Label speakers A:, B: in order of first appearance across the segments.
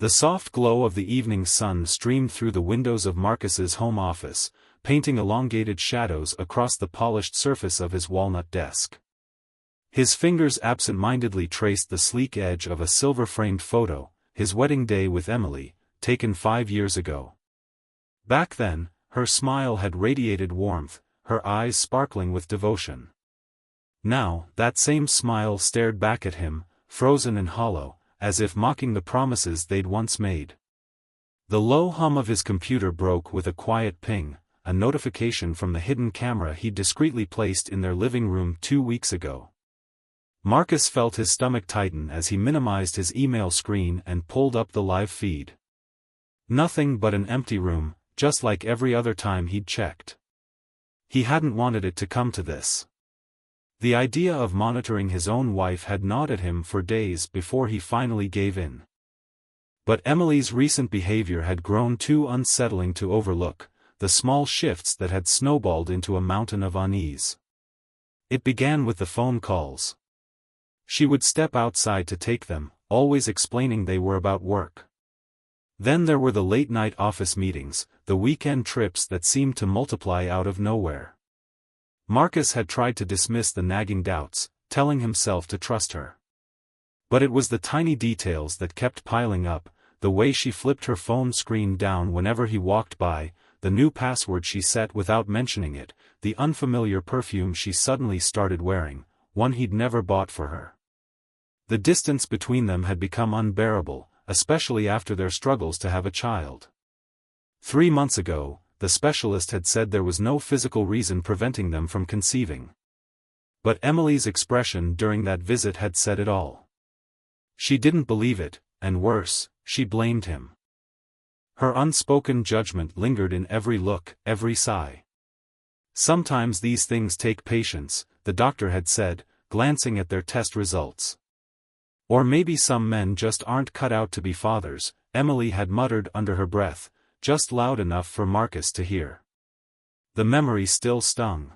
A: The soft glow of the evening sun streamed through the windows of Marcus's home office, painting elongated shadows across the polished surface of his walnut desk. His fingers absent-mindedly traced the sleek edge of a silver-framed photo, his wedding day with Emily, taken 5 years ago. Back then, her smile had radiated warmth, her eyes sparkling with devotion. Now, that same smile stared back at him, frozen and hollow, as if mocking the promises they'd once made. The low hum of his computer broke with a quiet ping, a notification from the hidden camera he'd discreetly placed in their living room 2 weeks ago. Marcus felt his stomach tighten as he minimized his email screen and pulled up the live feed. Nothing but an empty room, just like every other time he'd checked. He hadn't wanted it to come to this. The idea of monitoring his own wife had gnawed at him for days before he finally gave in. But Emily's recent behavior had grown too unsettling to overlook, the small shifts that had snowballed into a mountain of unease. It began with the phone calls. She would step outside to take them, always explaining they were about work. Then there were the late-night office meetings, the weekend trips that seemed to multiply out of nowhere. Marcus had tried to dismiss the nagging doubts, telling himself to trust her. But it was the tiny details that kept piling up, the way she flipped her phone screen down whenever he walked by, the new password she set without mentioning it, the unfamiliar perfume she suddenly started wearing, one he'd never bought for her. The distance between them had become unbearable, especially after their struggles to have a child. 3 months ago, the specialist had said there was no physical reason preventing them from conceiving. But Emily's expression during that visit had said it all. She didn't believe it, and worse, she blamed him. Her unspoken judgment lingered in every look, every sigh. Sometimes these things take patience, the doctor had said, glancing at their test results. Or maybe some men just aren't cut out to be fathers, Emily had muttered under her breath, just loud enough for Marcus to hear. The memory still stung.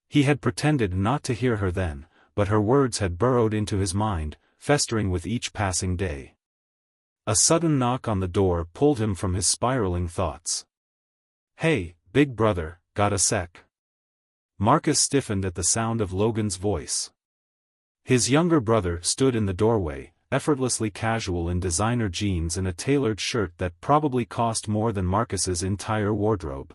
A: He had pretended not to hear her then, but her words had burrowed into his mind, festering with each passing day. A sudden knock on the door pulled him from his spiraling thoughts. "Hey, big brother, got a sec?" Marcus stiffened at the sound of Logan's voice. His younger brother stood in the doorway, effortlessly casual in designer jeans and a tailored shirt that probably cost more than Marcus's entire wardrobe.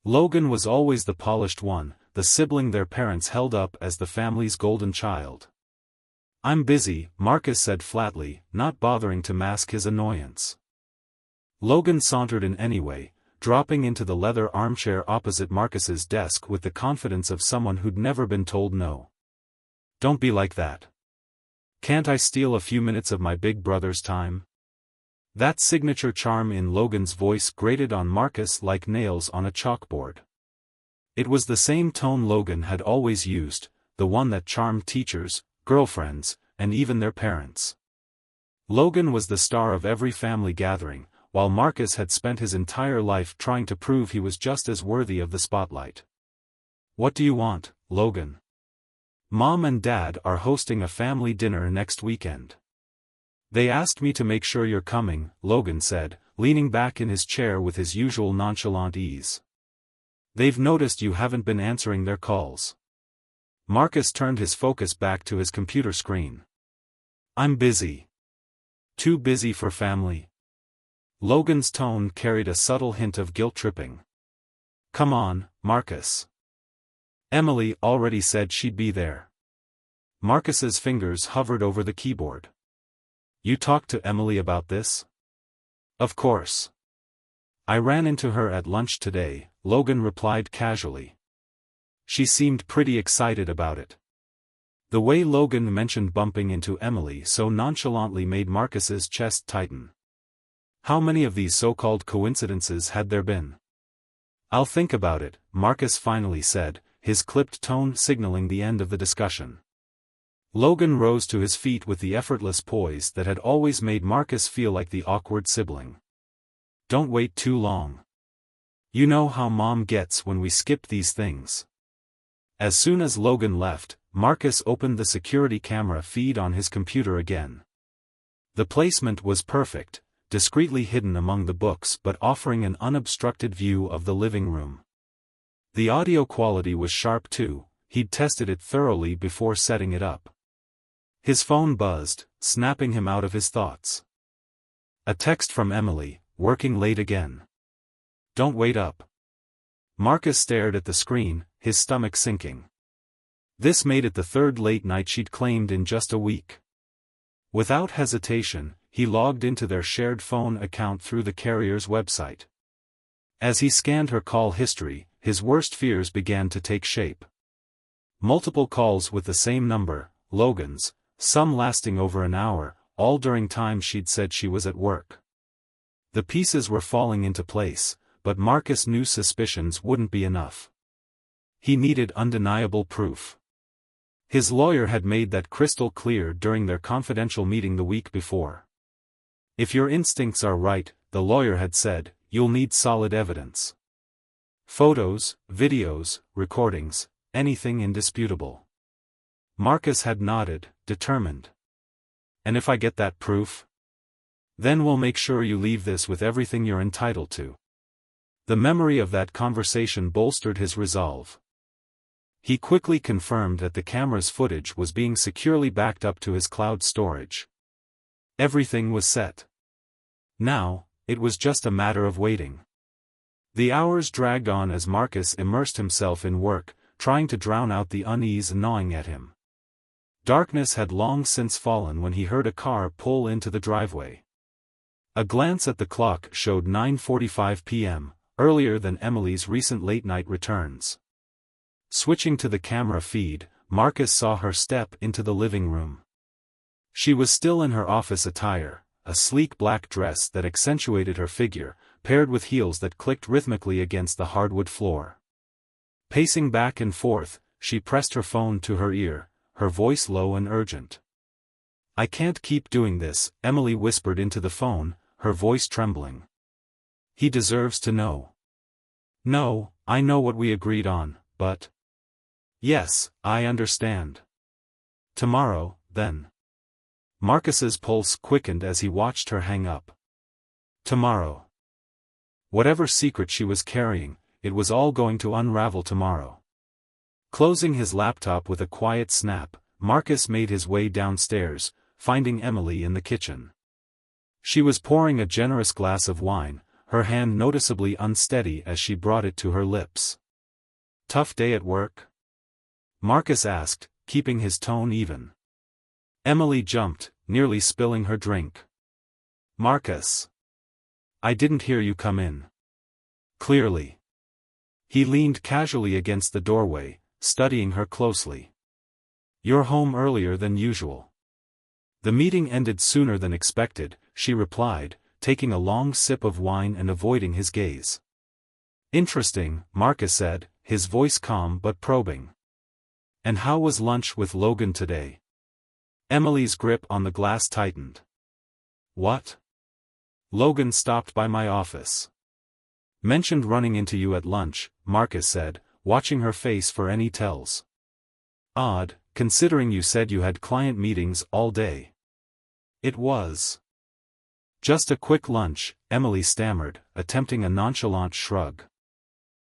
A: Logan was always the polished one, the sibling their parents held up as the family's golden child. "I'm busy," Marcus said flatly, not bothering to mask his annoyance. Logan sauntered in anyway, dropping into the leather armchair opposite Marcus's desk with the confidence of someone who'd never been told no. "Don't be like that. Can't I steal a few minutes of my big brother's time?" That signature charm in Logan's voice grated on Marcus like nails on a chalkboard. It was the same tone Logan had always used, the one that charmed teachers, girlfriends, and even their parents. Logan was the star of every family gathering, while Marcus had spent his entire life trying to prove he was just as worthy of the spotlight. "What do you want, Logan?" "Mom and Dad are hosting a family dinner next weekend. They asked me to make sure you're coming," Logan said, leaning back in his chair with his usual nonchalant ease. "They've noticed you haven't been answering their calls." Marcus turned his focus back to his computer screen. "I'm busy." "Too busy for family?" Logan's tone carried a subtle hint of guilt-tripping. "Come on, Marcus. Emily already said she'd be there." Marcus's fingers hovered over the keyboard. "You talked to Emily about this?" "Of course. I ran into her at lunch today," Logan replied casually. She seemed pretty excited about it. The way Logan mentioned bumping into Emily so nonchalantly made Marcus's chest tighten. How many of these so-called coincidences had there been? "I'll think about it," Marcus finally said, his clipped tone signaling the end of the discussion. Logan rose to his feet with the effortless poise that had always made Marcus feel like the awkward sibling. "Don't wait too long. You know how Mom gets when we skip these things." As soon as Logan left, Marcus opened the security camera feed on his computer again. The placement was perfect, discreetly hidden among the books but offering an unobstructed view of the living room. The audio quality was sharp too, he'd tested it thoroughly before setting it up. His phone buzzed, snapping him out of his thoughts. A text from Emily, working late again. Don't wait up. Marcus stared at the screen, his stomach sinking. This made it the third late night she'd claimed in just a week. Without hesitation, he logged into their shared phone account through the carrier's website. As he scanned her call history, his worst fears began to take shape. Multiple calls with the same number, Logan's, some lasting over an hour, all during time she'd said she was at work. The pieces were falling into place, but Marcus knew suspicions wouldn't be enough. He needed undeniable proof. His lawyer had made that crystal clear during their confidential meeting the week before. If your instincts are right, the lawyer had said, you'll need solid evidence. Photos, videos, recordings, anything indisputable. Marcus had nodded, determined. And if I get that proof? Then we'll make sure you leave this with everything you're entitled to. The memory of that conversation bolstered his resolve. He quickly confirmed that the camera's footage was being securely backed up to his cloud storage. Everything was set. Now, it was just a matter of waiting. The hours dragged on as Marcus immersed himself in work, trying to drown out the unease gnawing at him. Darkness had long since fallen when he heard a car pull into the driveway. A glance at the clock showed 9:45 p.m., earlier than Emily's recent late-night returns. Switching to the camera feed, Marcus saw her step into the living room. She was still in her office attire, a sleek black dress that accentuated her figure, paired with heels that clicked rhythmically against the hardwood floor. Pacing back and forth, she pressed her phone to her ear, her voice low and urgent. "I can't keep doing this," Emily whispered into the phone, her voice trembling. "He deserves to know." "No, I know what we agreed on, but—" "Yes, I understand." "Tomorrow, then." Marcus's pulse quickened as he watched her hang up. Tomorrow. Whatever secret she was carrying, it was all going to unravel tomorrow. Closing his laptop with a quiet snap, Marcus made his way downstairs, finding Emily in the kitchen. She was pouring a generous glass of wine, her hand noticeably unsteady as she brought it to her lips. "Tough day at work?" Marcus asked, keeping his tone even. Emily jumped, nearly spilling her drink. "Marcus. I didn't hear you come in." "Clearly." He leaned casually against the doorway, studying her closely. "You're home earlier than usual." "The meeting ended sooner than expected," she replied, taking a long sip of wine and avoiding his gaze. "Interesting," Marcus said, his voice calm but probing. "And how was lunch with Logan today?" Emily's grip on the glass tightened. "What?" "Logan stopped by my office. Mentioned running into you at lunch," Marcus said, watching her face for any tells. "Odd, considering you said you had client meetings all day." "It was just a quick lunch," Emily stammered, attempting a nonchalant shrug.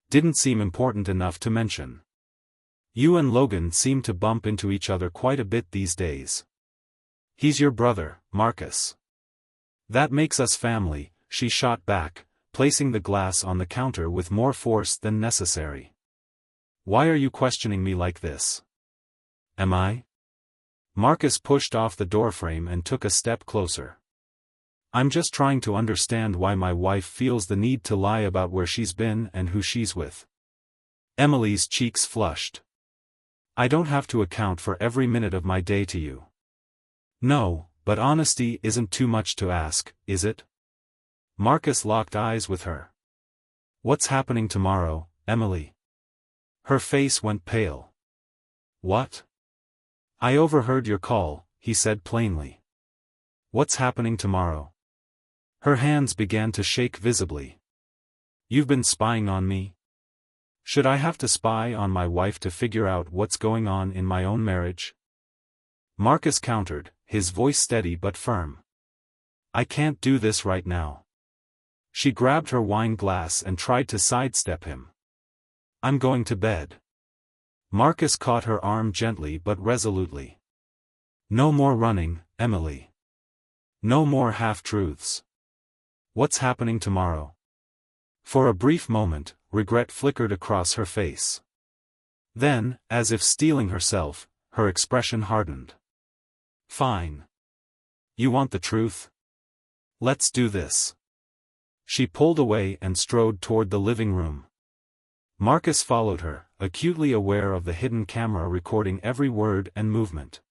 A: "Didn't seem important enough to mention. You and Logan seem to bump into each other quite a bit these days." "He's your brother, Marcus." "That makes us family," she shot back, placing the glass on the counter with more force than necessary. "Why are you questioning me like this?" "Am I?" Marcus pushed off the doorframe and took a step closer. "I'm just trying to understand why my wife feels the need to lie about where she's been and who she's with." Emily's cheeks flushed. "I don't have to account for every minute of my day to you." "No, but honesty isn't too much to ask, is it?" Marcus locked eyes with her. "What's happening tomorrow, Emily?" Her face went pale. "What?" "I overheard your call," he said plainly. "What's happening tomorrow?" Her hands began to shake visibly. "You've been spying on me?" "Should I have to spy on my wife to figure out what's going on in my own marriage?" Marcus countered, his voice steady but firm. I can't do this right now. She grabbed her wine glass and tried to sidestep him. I'm going to bed. Marcus caught her arm gently but resolutely. No more running, Emily. No more half-truths. What's happening tomorrow? For a brief moment, regret flickered across her face. Then, as if steeling herself, her expression hardened. Fine. You want the truth? Let's do this. She pulled away and strode toward the living room. Marcus followed her, acutely aware of the hidden camera recording every word and movement.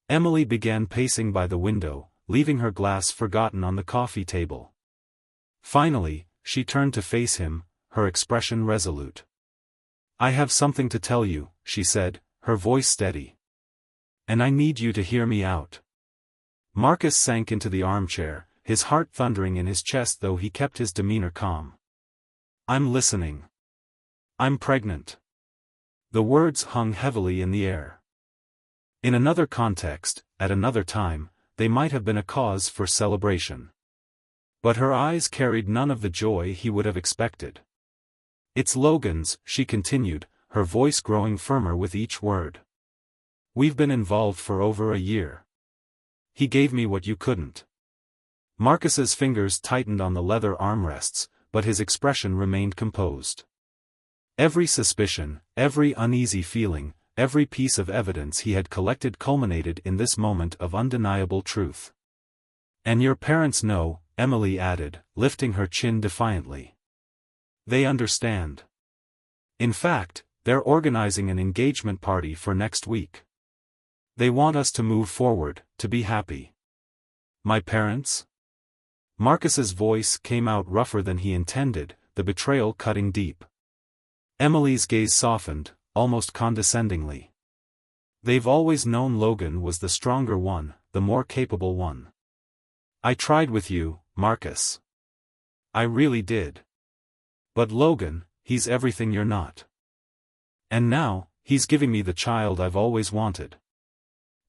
A: Emily began pacing by the window, leaving her glass forgotten on the coffee table. Finally, she turned to face him, her expression resolute. I have something to tell you, she said, her voice steady. And I need you to hear me out. Marcus sank into the armchair, his heart thundering in his chest though he kept his demeanor calm. I'm listening. I'm pregnant. The words hung heavily in the air. In another context, at another time, they might have been a cause for celebration. But her eyes carried none of the joy he would have expected. It's Logan's, she continued, her voice growing firmer with each word. We've been involved for over a year. He gave me what you couldn't. Marcus's fingers tightened on the leather armrests, but his expression remained composed. Every suspicion, every uneasy feeling, every piece of evidence he had collected culminated in this moment of undeniable truth. And your parents know, Emily added, lifting her chin defiantly. They understand. In fact, they're organizing an engagement party for next week. They want us to move forward, to be happy. My parents? Marcus's voice came out rougher than he intended, the betrayal cutting deep. Emily's gaze softened, almost condescendingly. They've always known Logan was the stronger one, the more capable one. I tried with you, Marcus. I really did. But Logan, he's everything you're not. And now, he's giving me the child I've always wanted.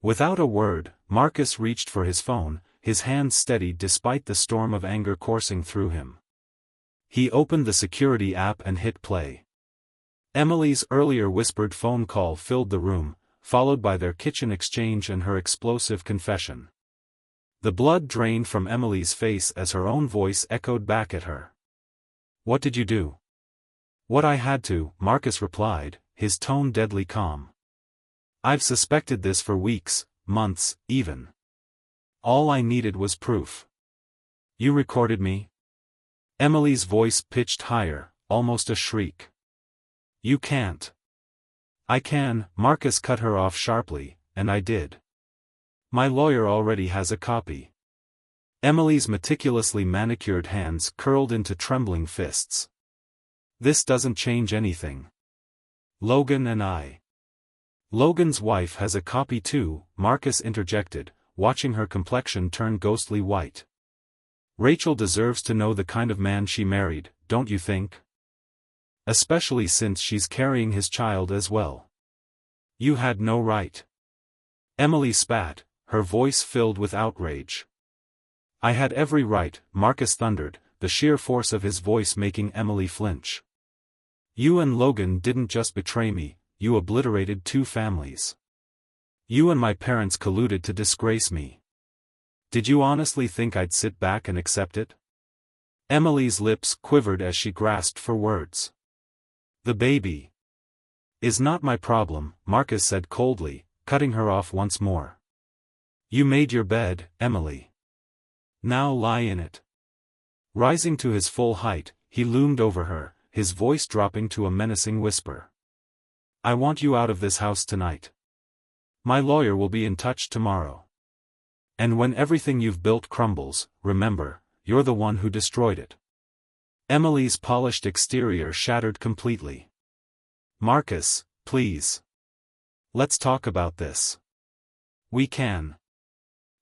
A: Without a word, Marcus reached for his phone, his hands steadied despite the storm of anger coursing through him. He opened the security app and hit play. Emily's earlier whispered phone call filled the room, followed by their kitchen exchange and her explosive confession. The blood drained from Emily's face as her own voice echoed back at her. What did you do? What I had to, Marcus replied, his tone deadly calm. I've suspected this for weeks, months, even. All I needed was proof. You recorded me? Emily's voice pitched higher, almost a shriek. You can't. I can, Marcus cut her off sharply, and I did. My lawyer already has a copy. Emily's meticulously manicured hands curled into trembling fists. This doesn't change anything. Logan and I. Logan's wife has a copy too, Marcus interjected, watching her complexion turn ghostly white. Rachel deserves to know the kind of man she married, don't you think? Especially since she's carrying his child as well. You had no right. Emily spat, her voice filled with outrage. I had every right, Marcus thundered, the sheer force of his voice making Emily flinch. You and Logan didn't just betray me, you obliterated 2 families. You and my parents colluded to disgrace me. Did you honestly think I'd sit back and accept it? Emily's lips quivered as she grasped for words. The baby is not my problem, Marcus said coldly, cutting her off once more. You made your bed, Emily. Now lie in it. Rising to his full height, he loomed over her, his voice dropping to a menacing whisper. I want you out of this house tonight. My lawyer will be in touch tomorrow. And when everything you've built crumbles, remember, you're the one who destroyed it. Emily's polished exterior shattered completely. Marcus, please. Let's talk about this. We can.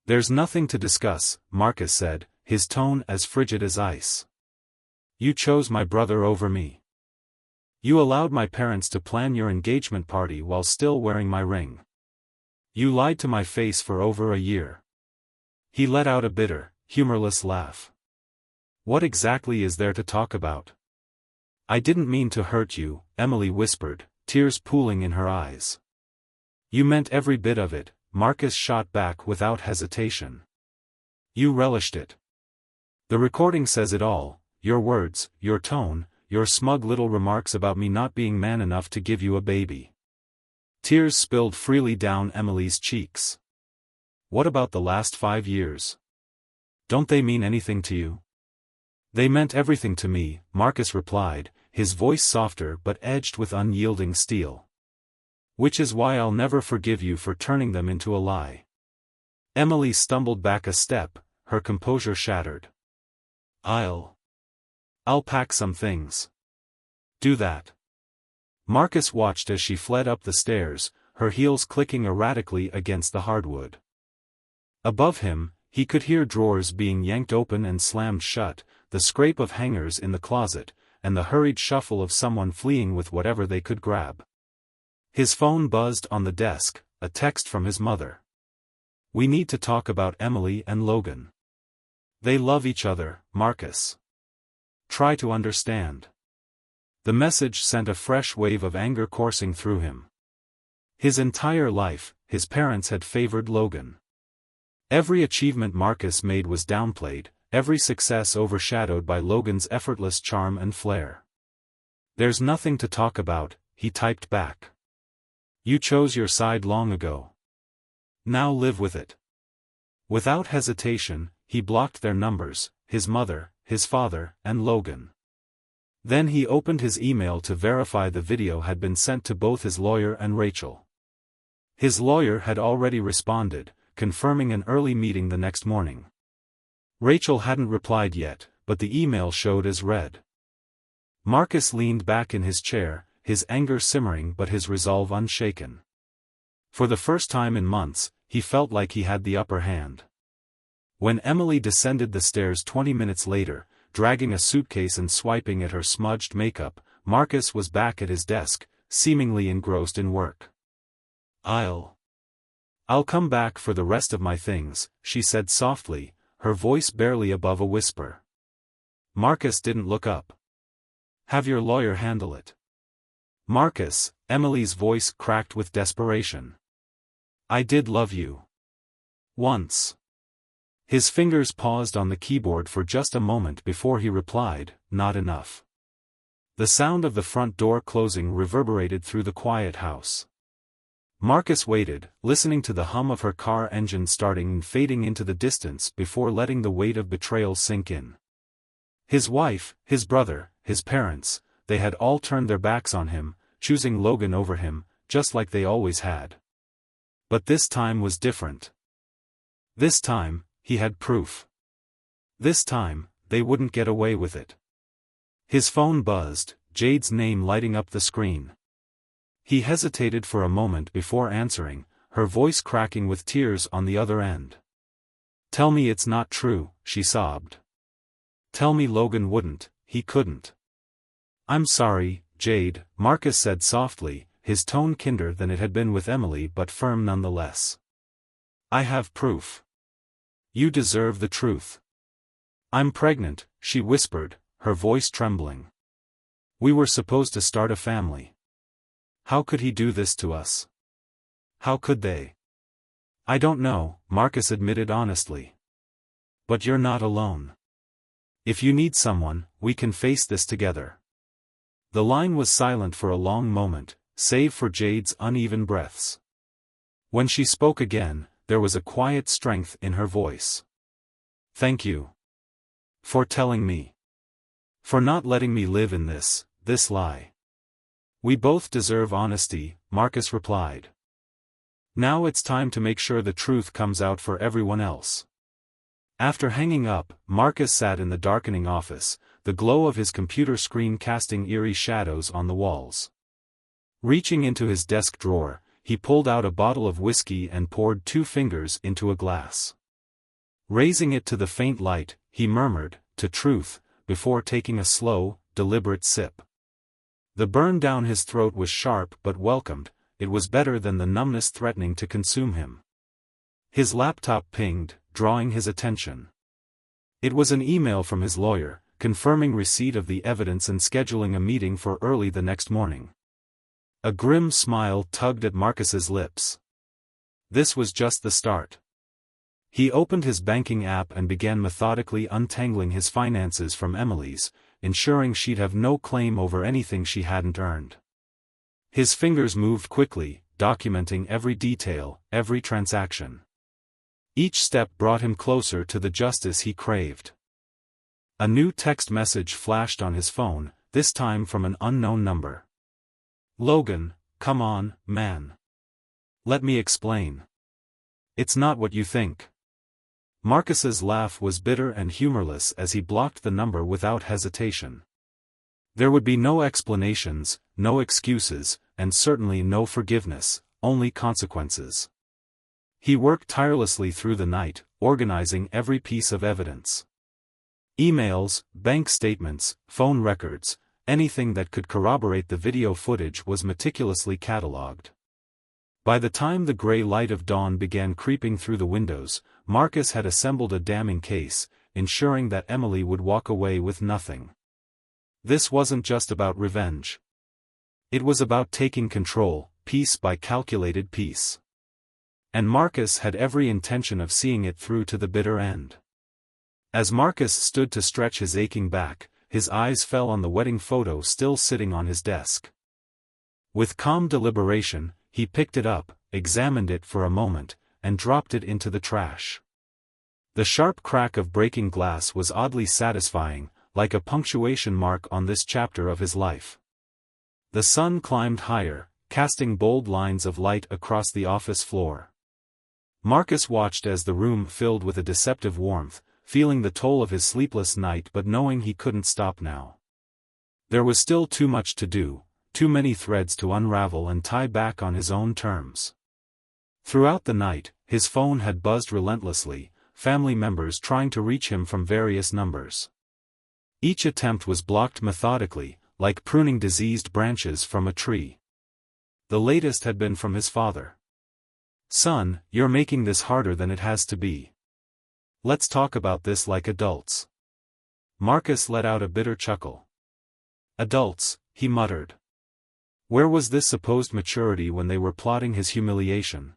A: There's nothing to discuss, Marcus said, his tone as frigid as ice. You chose my brother over me. You allowed my parents to plan your engagement party while still wearing my ring. You lied to my face for over a year. He let out a bitter, humorless laugh. What exactly is there to talk about? I didn't mean to hurt you, Emily whispered, tears pooling in her eyes. You meant every bit of it, Marcus shot back without hesitation. You relished it. The recording says it all, your words, your tone, your smug little remarks about me not being man enough to give you a baby. Tears spilled freely down Emily's cheeks. What about the last 5 years? Don't they mean anything to you? They meant everything to me, Marcus replied, his voice softer but edged with unyielding steel. Which is why I'll never forgive you for turning them into a lie. Emily stumbled back a step, her composure shattered. I'll pack some things. Do that. Marcus watched as she fled up the stairs, her heels clicking erratically against the hardwood. Above him, he could hear drawers being yanked open and slammed shut, the scrape of hangers in the closet, and the hurried shuffle of someone fleeing with whatever they could grab. His phone buzzed on the desk, a text from his mother. We need to talk about Emily and Logan. They love each other, Marcus. Try to understand. The message sent a fresh wave of anger coursing through him. His entire life, his parents had favored Logan. Every achievement Marcus made was downplayed, every success overshadowed by Logan's effortless charm and flair. There's nothing to talk about, he typed back. You chose your side long ago. Now live with it. Without hesitation, he blocked their numbers, his mother, his father, and Logan. Then he opened his email to verify the video had been sent to both his lawyer and Rachel. His lawyer had already responded, confirming an early meeting the next morning. Rachel hadn't replied yet, but the email showed as read. Marcus leaned back in his chair, his anger simmering but his resolve unshaken. For the first time in months, he felt like he had the upper hand. When Emily descended the stairs 20 minutes later, dragging a suitcase and swiping at her smudged makeup, Marcus was back at his desk, seemingly engrossed in work. I'll come back for the rest of my things, she said softly, her voice barely above a whisper. Marcus didn't look up. Have your lawyer handle it. Marcus, Emily's voice cracked with desperation. I did love you. Once. His fingers paused on the keyboard for just a moment before he replied, not enough. The sound of the front door closing reverberated through the quiet house. Marcus waited, listening to the hum of her car engine starting and fading into the distance before letting the weight of betrayal sink in. His wife, his brother, his parents, they had all turned their backs on him, choosing Logan over him, just like they always had. But this time was different. This time, he had proof. This time, they wouldn't get away with it. His phone buzzed, Jade's name lighting up the screen. He hesitated for a moment before answering, her voice cracking with tears on the other end. Tell me it's not true, she sobbed. Tell me Logan wouldn't, he couldn't. I'm sorry, Jade, Marcus said softly, his tone kinder than it had been with Emily but firm nonetheless. I have proof. You deserve the truth. I'm pregnant, she whispered, her voice trembling. We were supposed to start a family. How could he do this to us? How could they? I don't know, Marcus admitted honestly. But you're not alone. If you need someone, we can face this together. The line was silent for a long moment, save for Jade's uneven breaths. When she spoke again, there was a quiet strength in her voice. Thank you. For telling me. For not letting me live in this lie. We both deserve honesty, Marcus replied. Now it's time to make sure the truth comes out for everyone else. After hanging up, Marcus sat in the darkening office, the glow of his computer screen casting eerie shadows on the walls. Reaching into his desk drawer, he pulled out a bottle of whiskey and poured 2 fingers into a glass. Raising it to the faint light, he murmured, "To truth," before taking a slow, deliberate sip. The burn down his throat was sharp but welcomed, it was better than the numbness threatening to consume him. His laptop pinged, drawing his attention. It was an email from his lawyer, confirming receipt of the evidence and scheduling a meeting for early the next morning. A grim smile tugged at Marcus's lips. This was just the start. He opened his banking app and began methodically untangling his finances from Emily's, ensuring she'd have no claim over anything she hadn't earned. His fingers moved quickly, documenting every detail, every transaction. Each step brought him closer to the justice he craved. A new text message flashed on his phone, this time from an unknown number. "Logan, come on, man. Let me explain. It's not what you think." Marcus's laugh was bitter and humorless as he blocked the number without hesitation. There would be no explanations, no excuses, and certainly no forgiveness, only consequences. He worked tirelessly through the night, organizing every piece of evidence. Emails, bank statements, phone records, anything that could corroborate the video footage was meticulously catalogued. By the time the gray light of dawn began creeping through the windows, Marcus had assembled a damning case, ensuring that Emily would walk away with nothing. This wasn't just about revenge. It was about taking control, piece by calculated piece. And Marcus had every intention of seeing it through to the bitter end. As Marcus stood to stretch his aching back, his eyes fell on the wedding photo still sitting on his desk. With calm deliberation, he picked it up, examined it for a moment, and dropped it into the trash. The sharp crack of breaking glass was oddly satisfying, like a punctuation mark on this chapter of his life. The sun climbed higher, casting bold lines of light across the office floor. Marcus watched as the room filled with a deceptive warmth, feeling the toll of his sleepless night but knowing he couldn't stop now. There was still too much to do, too many threads to unravel and tie back on his own terms. Throughout the night, his phone had buzzed relentlessly, family members trying to reach him from various numbers. Each attempt was blocked methodically, like pruning diseased branches from a tree. The latest had been from his father. "Son, you're making this harder than it has to be. Let's talk about this like adults." Marcus let out a bitter chuckle. "Adults," he muttered. Where was this supposed maturity when they were plotting his humiliation?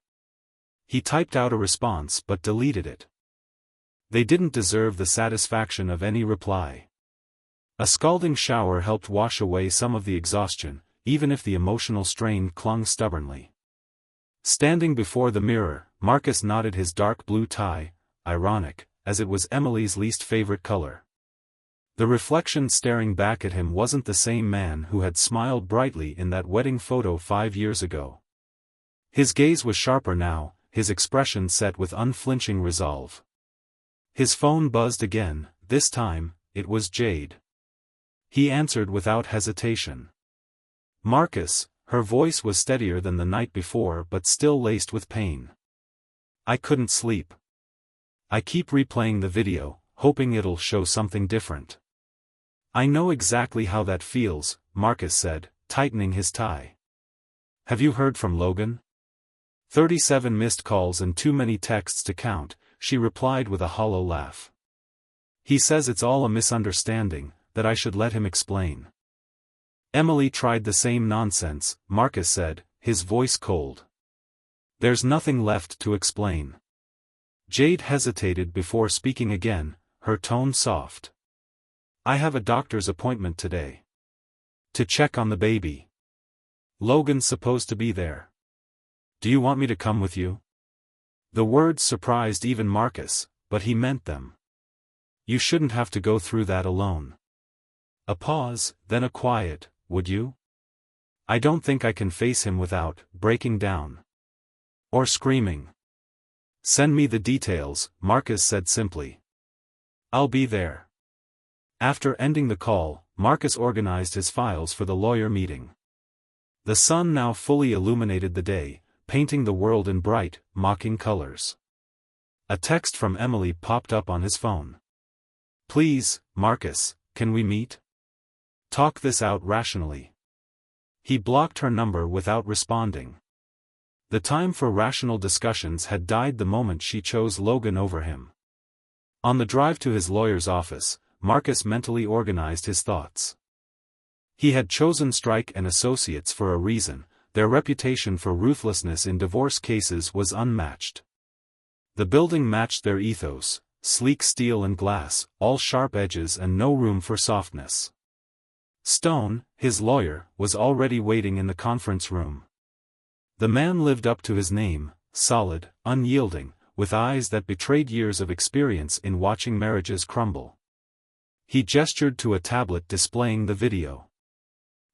A: He typed out a response but deleted it. They didn't deserve the satisfaction of any reply. A scalding shower helped wash away some of the exhaustion, even if the emotional strain clung stubbornly. Standing before the mirror, Marcus knotted his dark blue tie, ironic, as it was Emily's least favorite color. The reflection staring back at him wasn't the same man who had smiled brightly in that wedding photo 5 years ago. His gaze was sharper now, his expression set with unflinching resolve. His phone buzzed again, this time, it was Jade. He answered without hesitation. "Marcus," her voice was steadier than the night before but still laced with pain. "I couldn't sleep. I keep replaying the video, hoping it'll show something different." "I know exactly how that feels," Marcus said, tightening his tie. "Have you heard from Logan?" 37 missed calls and too many texts to count, she replied with a hollow laugh. "He says it's all a misunderstanding, that I should let him explain." "Emily tried the same nonsense," Marcus said, his voice cold. "There's nothing left to explain." Jade hesitated before speaking again, her tone soft. "I have a doctor's appointment today. To check on the baby. Logan's supposed to be there. Do you want me to come with you?" The words surprised even Marcus, but he meant them. "You shouldn't have to go through that alone." A pause, then a quiet, "Would you?" "I don't think I can face him without breaking down. Or screaming." "Send me the details," Marcus said simply. "I'll be there." After ending the call, Marcus organized his files for the lawyer meeting. The sun now fully illuminated the day, painting the world in bright, mocking colors. A text from Emily popped up on his phone. "Please, Marcus, can we meet? Talk this out rationally." He blocked her number without responding. The time for rational discussions had died the moment she chose Logan over him. On the drive to his lawyer's office, Marcus mentally organized his thoughts. He had chosen Strike and Associates for a reason. Their reputation for ruthlessness in divorce cases was unmatched. The building matched their ethos: sleek steel and glass, all sharp edges and no room for softness. Stone, his lawyer, was already waiting in the conference room. The man lived up to his name: solid, unyielding, with eyes that betrayed years of experience in watching marriages crumble. He gestured to a tablet displaying the video.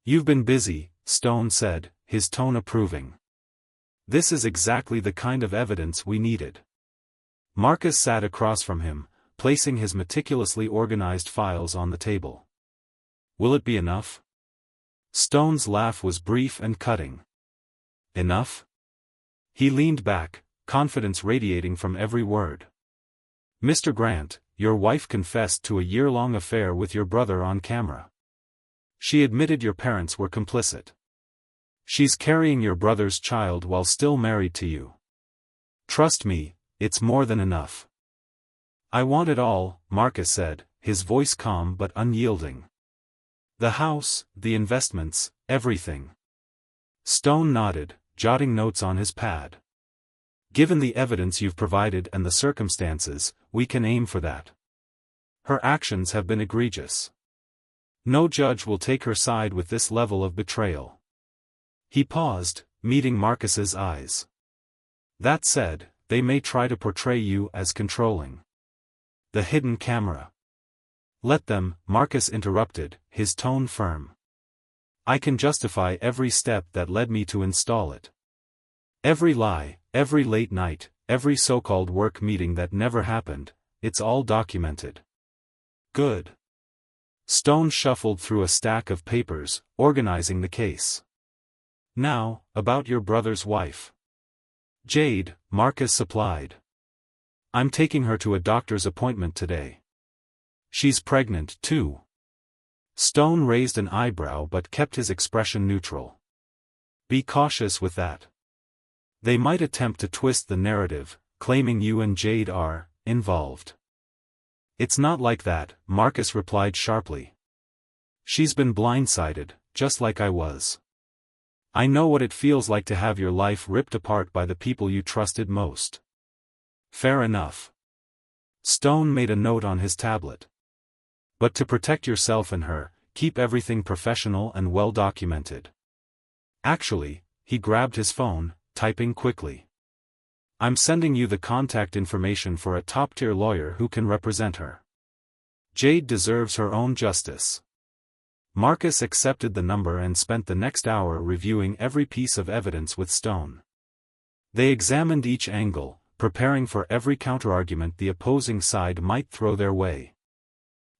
A: "You've been busy," Stone said, his tone approving. "This is exactly the kind of evidence we needed." Marcus sat across from him, placing his meticulously organized files on the table. "Will it be enough?" Stone's laugh was brief and cutting. "Enough?" He leaned back, confidence radiating from every word. "Mr. Grant, your wife confessed to a year-long affair with your brother on camera. She admitted your parents were complicit. She's carrying your brother's child while still married to you. Trust me, it's more than enough." "I want it all," Marcus said, his voice calm but unyielding. "The house, the investments, everything." Stone nodded, jotting notes on his pad. "Given the evidence you've provided and the circumstances, we can aim for that. Her actions have been egregious. No judge will take her side with this level of betrayal." He paused, meeting Marcus's eyes. "That said, they may try to portray you as controlling. The hidden camera." "Let them," Marcus interrupted, his tone firm. "I can justify every step that led me to install it. Every lie, every late night, every so-called work meeting that never happened, it's all documented." "Good." Stone shuffled through a stack of papers, organizing the case. "Now, about your brother's wife." "Jade," Marcus supplied. "I'm taking her to a doctor's appointment today. She's pregnant, too." Stone raised an eyebrow but kept his expression neutral. "Be cautious with that. They might attempt to twist the narrative, claiming you and Jade are involved." "It's not like that," Marcus replied sharply. "She's been blindsided, just like I was. I know what it feels like to have your life ripped apart by the people you trusted most." "Fair enough." Stone made a note on his tablet. "But to protect yourself and her, keep everything professional and well documented." Actually, he grabbed his phone, typing quickly. "I'm sending you the contact information for a top-tier lawyer who can represent her. Jade deserves her own justice." Marcus accepted the number and spent the next hour reviewing every piece of evidence with Stone. They examined each angle, preparing for every counterargument the opposing side might throw their way.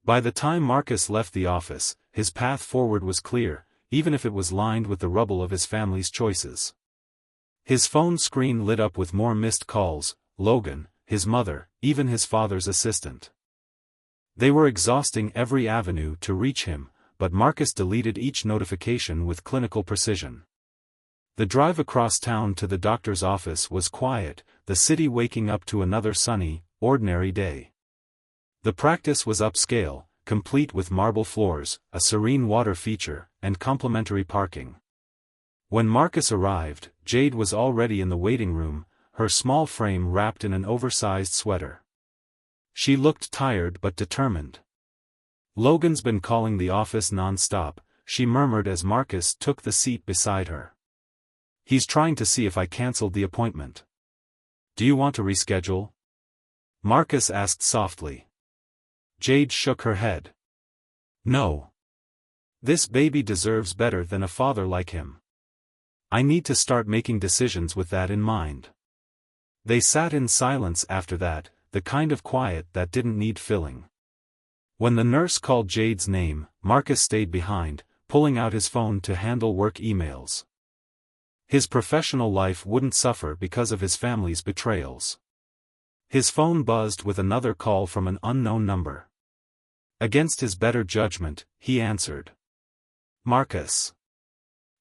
A: By the time Marcus left the office, his path forward was clear, even if it was lined with the rubble of his family's choices. His phone screen lit up with more missed calls: Logan, his mother, even his father's assistant. They were exhausting every avenue to reach him, but Marcus deleted each notification with clinical precision. The drive across town to the doctor's office was quiet, the city waking up to another sunny, ordinary day. The practice was upscale, complete with marble floors, a serene water feature, and complimentary parking. When Marcus arrived, Jade was already in the waiting room, her small frame wrapped in an oversized sweater. She looked tired but determined. "Logan's been calling the office non-stop," she murmured as Marcus took the seat beside her. "He's trying to see if I canceled the appointment. Do you want to reschedule?" Marcus asked softly. Jade shook her head. "No. This baby deserves better than a father like him. I need to start making decisions with that in mind." They sat in silence after that, the kind of quiet that didn't need filling. When the nurse called Jade's name, Marcus stayed behind, pulling out his phone to handle work emails. His professional life wouldn't suffer because of his family's betrayals. His phone buzzed with another call from an unknown number. Against his better judgment, he answered. "Marcus."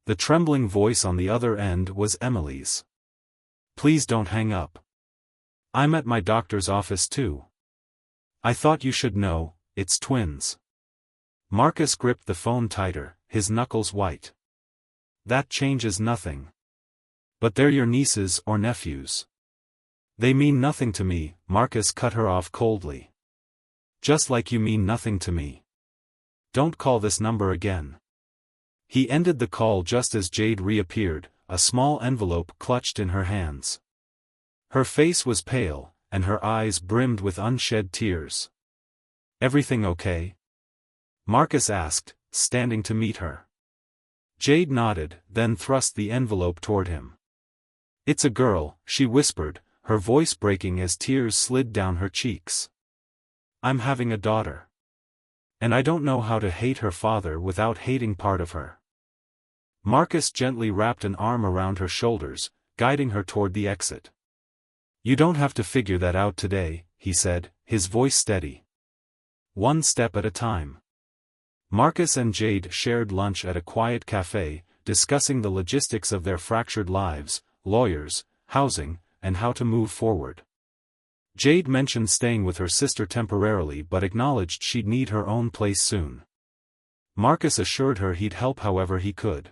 A: The trembling voice on the other end was Emily's. "Please don't hang up. I'm at my doctor's office too. I thought you should know, it's twins. Marcus gripped the phone tighter, his knuckles white. That changes nothing. But they're your nieces or nephews. They mean nothing to me, Marcus cut her off coldly. Just like you mean nothing to me. Don't call this number again. He ended the call just as Jade reappeared, a small envelope clutched in her hands. Her face was pale, and her eyes brimmed with unshed tears. Everything okay? Marcus asked, standing to meet her. Jade nodded, then thrust the envelope toward him. It's a girl, she whispered, her voice breaking as tears slid down her cheeks. I'm having a daughter. And I don't know how to hate her father without hating part of her. Marcus gently wrapped an arm around her shoulders, guiding her toward the exit. You don't have to figure that out today, he said, his voice steady. One step at a time. Marcus and Jade shared lunch at a quiet cafe, discussing the logistics of their fractured lives, lawyers, housing, and how to move forward. Jade mentioned staying with her sister temporarily but acknowledged she'd need her own place soon. Marcus assured her he'd help however he could.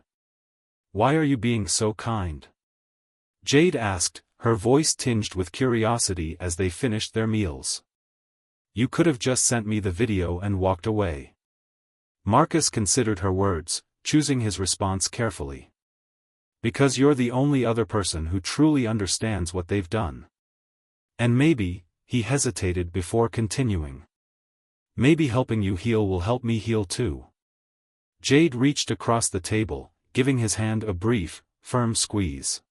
A: Why are you being so kind? Jade asked, her voice tinged with curiosity as they finished their meals. You could have just sent me the video and walked away. Marcus considered her words, choosing his response carefully. Because you're the only other person who truly understands what they've done. And maybe, he hesitated before continuing. Maybe helping you heal will help me heal too. Jade reached across the table, giving his hand a brief, firm squeeze.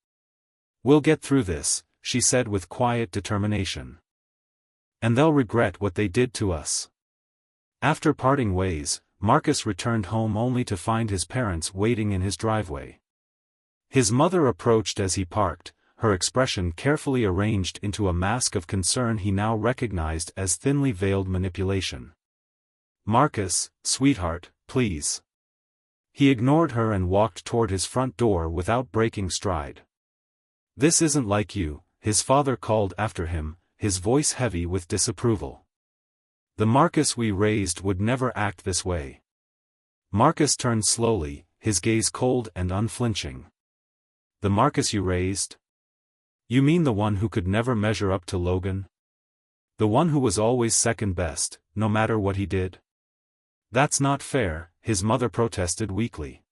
A: We'll get through this, she said with quiet determination. And they'll regret what they did to us. After parting ways, Marcus returned home only to find his parents waiting in his driveway. His mother approached as he parked, her expression carefully arranged into a mask of concern he now recognized as thinly veiled manipulation. Marcus, sweetheart, please. He ignored her and walked toward his front door without breaking stride. This isn't like you, his father called after him, his voice heavy with disapproval. The Marcus we raised would never act this way. Marcus turned slowly, his gaze cold and unflinching. The Marcus you raised? You mean the one who could never measure up to Logan? The one who was always second best, no matter what he did? That's not fair, his mother protested weakly.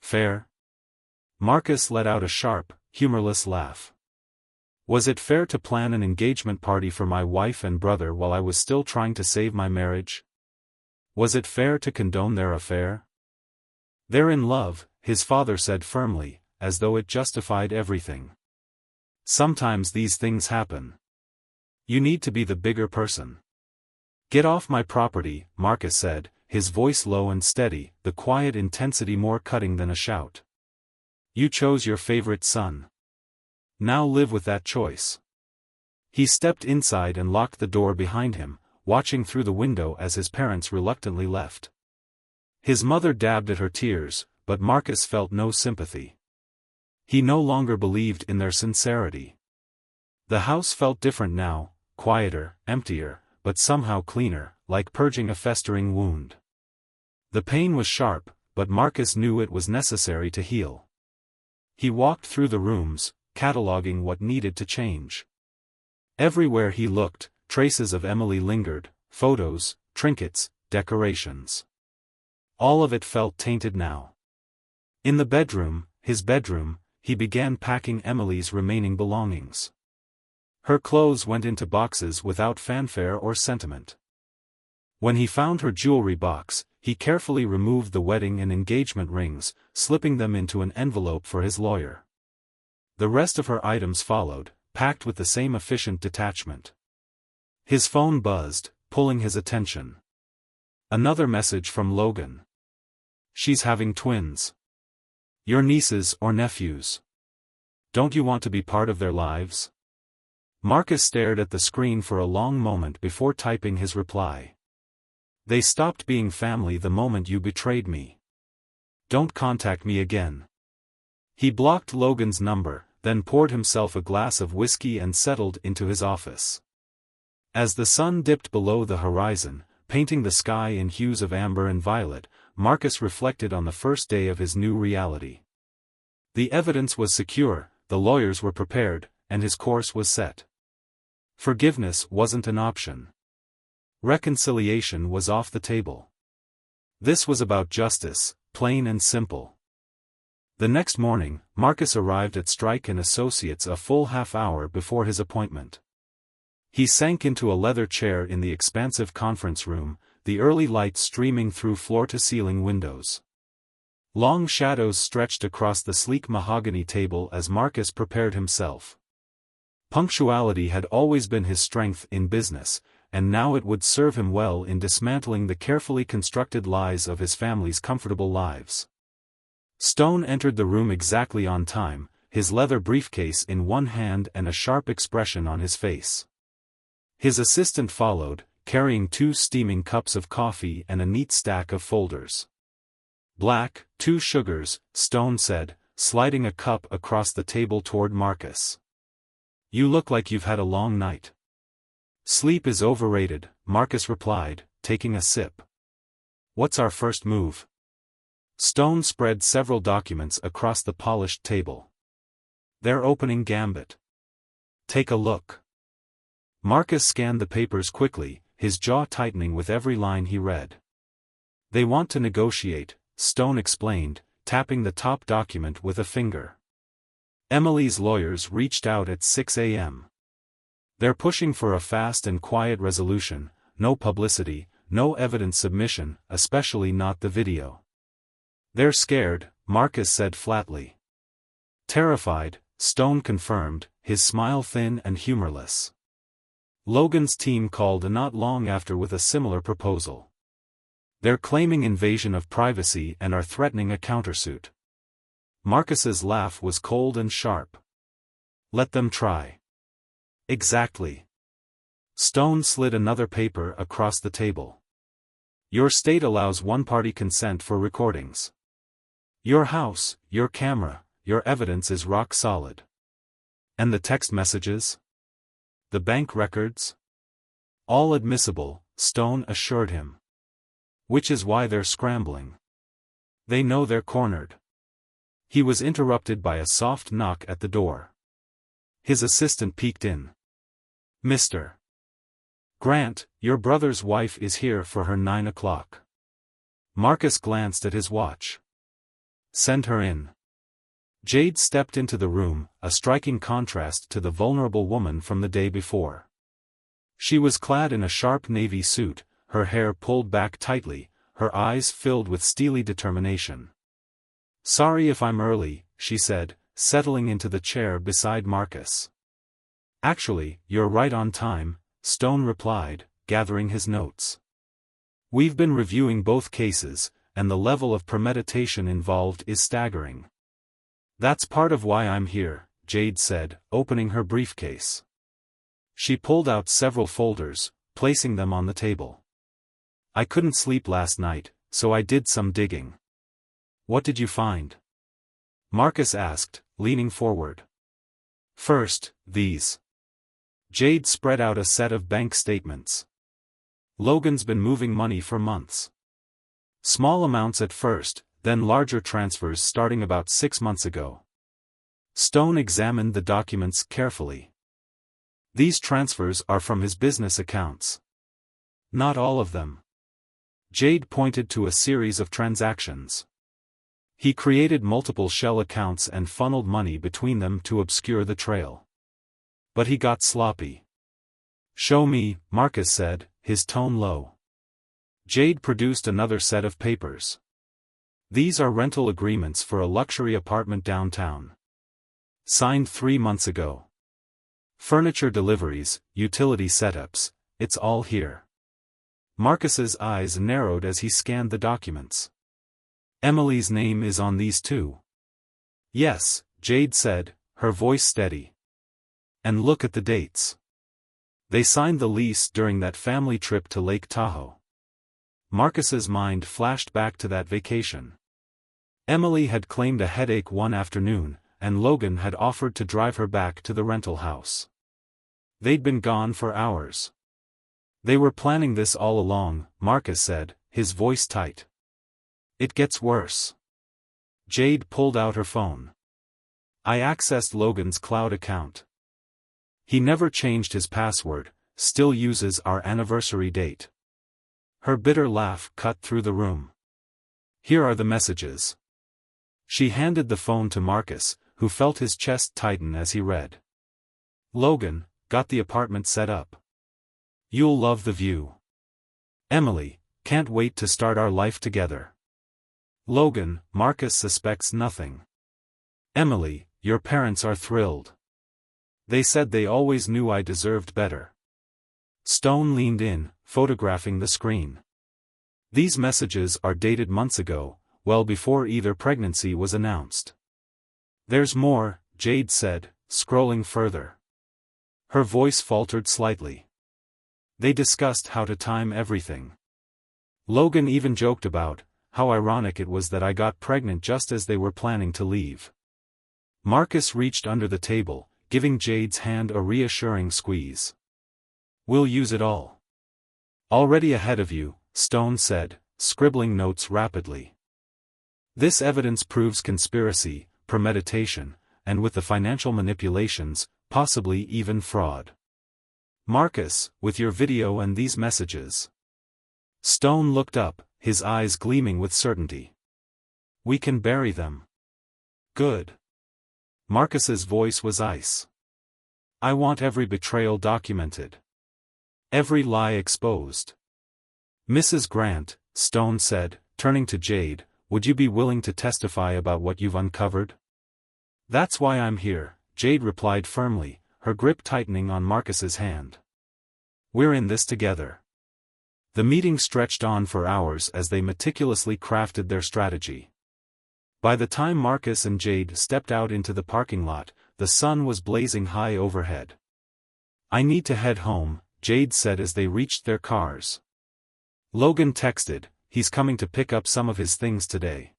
A: Fair? Marcus let out a sharp, humorless laugh. Was it fair to plan an engagement party for my wife and brother while I was still trying to save my marriage? Was it fair to condone their affair? They're in love, his father said firmly, as though it justified everything. Sometimes these things happen. You need to be the bigger person. Get off my property, Marcus said, his voice low and steady, the quiet intensity more cutting than a shout. You chose your favorite son. Now live with that choice. He stepped inside and locked the door behind him, watching through the window as his parents reluctantly left. His mother dabbed at her tears, but Marcus felt no sympathy. He no longer believed in their sincerity. The house felt different now, quieter, emptier, but somehow cleaner, like purging a festering wound. The pain was sharp, but Marcus knew it was necessary to heal. He walked through the rooms, cataloging what needed to change. Everywhere he looked, traces of Emily lingered, photos, trinkets, decorations. All of it felt tainted now. In the bedroom, his bedroom, he began packing Emily's remaining belongings. Her clothes went into boxes without fanfare or sentiment. When he found her jewelry box, he carefully removed the wedding and engagement rings, slipping them into an envelope for his lawyer. The rest of her items followed, packed with the same efficient detachment. His phone buzzed, pulling his attention. Another message from Logan. She's having twins. Your nieces or nephews. Don't you want to be part of their lives? Marcus stared at the screen for a long moment before typing his reply. They stopped being family the moment you betrayed me. Don't contact me again. He blocked Logan's number, then poured himself a glass of whiskey and settled into his office. As the sun dipped below the horizon, painting the sky in hues of amber and violet, Marcus reflected on the first day of his new reality. The evidence was secure, the lawyers were prepared, and his course was set. Forgiveness wasn't an option. Reconciliation was off the table. This was about justice, plain and simple. The next morning, Marcus arrived at Strike & Associates a full half-hour before his appointment. He sank into a leather chair in the expansive conference room, the early light streaming through floor-to-ceiling windows. Long shadows stretched across the sleek mahogany table as Marcus prepared himself. Punctuality had always been his strength in business, and now it would serve him well in dismantling the carefully constructed lies of his family's comfortable lives. Stone entered the room exactly on time, his leather briefcase in one hand and a sharp expression on his face. His assistant followed, carrying 2 steaming cups of coffee and a neat stack of folders. "Black, 2 sugars," Stone said, sliding a cup across the table toward Marcus. "You look like you've had a long night." "Sleep is overrated," Marcus replied, taking a sip. "What's our first move?" Stone spread several documents across the polished table. "Their opening gambit. Take a look." Marcus scanned the papers quickly, his jaw tightening with every line he read. "They want to negotiate," Stone explained, tapping the top document with a finger. "Emily's lawyers reached out at 6 a.m. They're pushing for a fast and quiet resolution, no publicity, no evidence submission, especially not the video." "They're scared," Marcus said flatly. "Terrified," Stone confirmed, his smile thin and humorless. "Logan's team called not long after with a similar proposal. They're claiming invasion of privacy and are threatening a countersuit." Marcus's laugh was cold and sharp. "Let them try." "Exactly." Stone slid another paper across the table. "Your state allows one-party consent for recordings. Your house, your camera, your evidence is rock solid. And the text messages? The bank records? All admissible," Stone assured him. "Which is why they're scrambling. They know they're cornered." He was interrupted by a soft knock at the door. His assistant peeked in. "Mr. Grant, your brother's wife is here for her 9 o'clock. Marcus glanced at his watch. "Send her in." Jade stepped into the room, a striking contrast to the vulnerable woman from the day before. She was clad in a sharp navy suit, her hair pulled back tightly, her eyes filled with steely determination. "Sorry if I'm early," she said, settling into the chair beside Marcus. "Actually, you're right on time," Stone replied, gathering his notes. "We've been reviewing both cases, and the level of premeditation involved is staggering." "That's part of why I'm here," Jade said, opening her briefcase. She pulled out several folders, placing them on the table. "I couldn't sleep last night, so I did some digging." "What did you find?" Marcus asked, leaning forward. "First, these." Jade spread out a set of bank statements. "Logan's been moving money for months. Small amounts at first, then larger transfers starting about 6 months ago." Stone examined the documents carefully. "These transfers are from his business accounts." "Not all of them." Jade pointed to a series of transactions. "He created multiple shell accounts and funneled money between them to obscure the trail. But he got sloppy." "Show me," Marcus said, his tone low. Jade produced another set of papers. "These are rental agreements for a luxury apartment downtown. Signed 3 months ago. Furniture deliveries, utility setups, it's all here." Marcus's eyes narrowed as he scanned the documents. "Emily's name is on these too?" "Yes," Jade said, her voice steady. "And look at the dates. They signed the lease during that family trip to Lake Tahoe." Marcus's mind flashed back to that vacation. Emily had claimed a headache one afternoon, and Logan had offered to drive her back to the rental house. They'd been gone for hours. They were planning this all along, Marcus said, his voice tight. It gets worse. Jade pulled out her phone. I accessed Logan's cloud account. He never changed his password, still uses our anniversary date. Her bitter laugh cut through the room. Here are the messages. She handed the phone to Marcus, who felt his chest tighten as he read. Logan, got the apartment set up. You'll love the view. Emily, can't wait to start our life together. Logan, Marcus suspects nothing. Emily, your parents are thrilled. They said they always knew I deserved better. Stone leaned in, photographing the screen. These messages are dated months ago, well before either pregnancy was announced. There's more, Jade said, scrolling further. Her voice faltered slightly. They discussed how to time everything. Logan even joked about how ironic it was that I got pregnant just as they were planning to leave. Marcus reached under the table, giving Jade's hand a reassuring squeeze. We'll use it all. Already ahead of you, Stone said, scribbling notes rapidly. This evidence proves conspiracy, premeditation, and with the financial manipulations, possibly even fraud. Marcus, with your video and these messages. Stone looked up, his eyes gleaming with certainty. We can bury them. Good. Marcus's voice was ice. I want every betrayal documented. Every lie exposed. Mrs. Grant, Stone said, turning to Jade, would you be willing to testify about what you've uncovered? That's why I'm here, Jade replied firmly, her grip tightening on Marcus's hand. We're in this together. The meeting stretched on for hours as they meticulously crafted their strategy. By the time Marcus and Jade stepped out into the parking lot, the sun was blazing high overhead. I need to head home, Jade said as they reached their cars. Logan texted, he's coming to pick up some of his things today.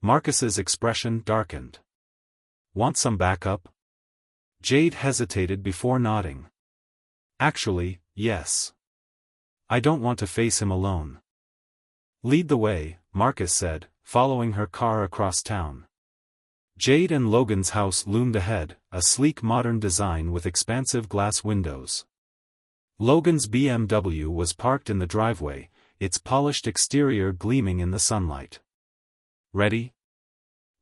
A: Marcus's expression darkened. Want some backup? Jade hesitated before nodding. Actually, yes. I don't want to face him alone. Lead the way, Marcus said, following her car across town. Jade and Logan's house loomed ahead, a sleek modern design with expansive glass windows. Logan's BMW was parked in the driveway, its polished exterior gleaming in the sunlight. Ready?